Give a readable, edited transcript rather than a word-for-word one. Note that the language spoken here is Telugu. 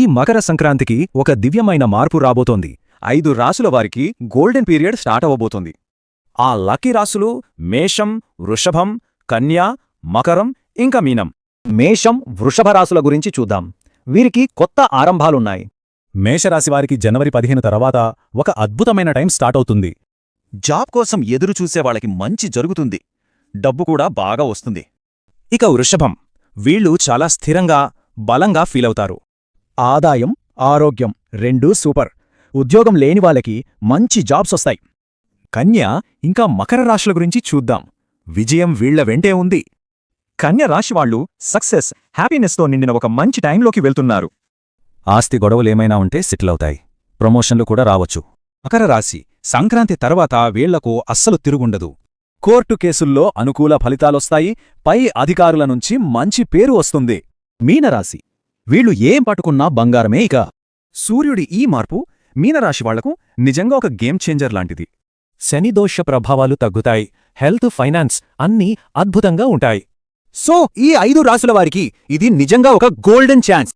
ఈ మకర సంక్రాంతికి ఒక దివ్యమైన మార్పు రాబోతోంది. 5 రాసుల వారికి గోల్డెన్ పీరియడ్ స్టార్ట్ అవ్వబోతోంది. ఆ లక్కీ రాసులు మేషం, వృషభం, కన్యా, మకరం ఇంకా మీనం. మేషం, వృషభ రాసుల గురించి చూద్దాం. వీరికి కొత్త ఆరంభాలున్నాయి. మేషరాశివారికి జనవరి 15 తర్వాత ఒక అద్భుతమైన టైం స్టార్ట్ అవుతుంది. జాబ్ కోసం ఎదురుచూసే వాళ్ళకి మంచి జరుగుతుంది. డబ్బు కూడా బాగా వస్తుంది. ఇక వృషభం, వీళ్ళు చాలా స్థిరంగా, బలంగా ఫీలవుతారు. ఆదాయం, ఆరోగ్యం రెండూ సూపర్. ఉద్యోగం లేని వాళ్ళకి మంచి జాబ్స్ వస్తాయి. కన్యా ఇంకా మకర రాశుల గురించి చూద్దాం. విజయం వీళ్ల వెంటే ఉంది. కన్య రాశివాళ్లు సక్సెస్, హ్యాపీనెస్తో నిండిన ఒక మంచి టైంలోకి వెళ్తున్నారు. ఆస్తి గొడవలేమైనా ఉంటే సెటిలవుతాయి. ప్రమోషన్లు కూడా రావచ్చు. మకర రాశి సంక్రాంతి తర్వాత వీళ్లకు అస్సలు తిరుగుండదు. కోర్టు కేసుల్లో అనుకూల ఫలితాలొస్తాయి. పై అధికారుల నుంచి మంచి పేరు వస్తుంది. మీనరాశి, వీళ్ళు ఏం పట్టుకున్నా బంగారమే. ఇక సూర్యుడి ఈ మార్పు మీనరాశి వాళ్లకు నిజంగా ఒక గేమ్ చేంజర్ లాంటిది. శనిదోష ప్రభావాలు తగ్గుతాయి. హెల్త్, ఫైనాన్స్ అన్నీ అద్భుతంగా ఉంటాయి. సో ఈ 5 రాశుల వారికి ఇది నిజంగా ఒక గోల్డెన్ ఛాన్స్.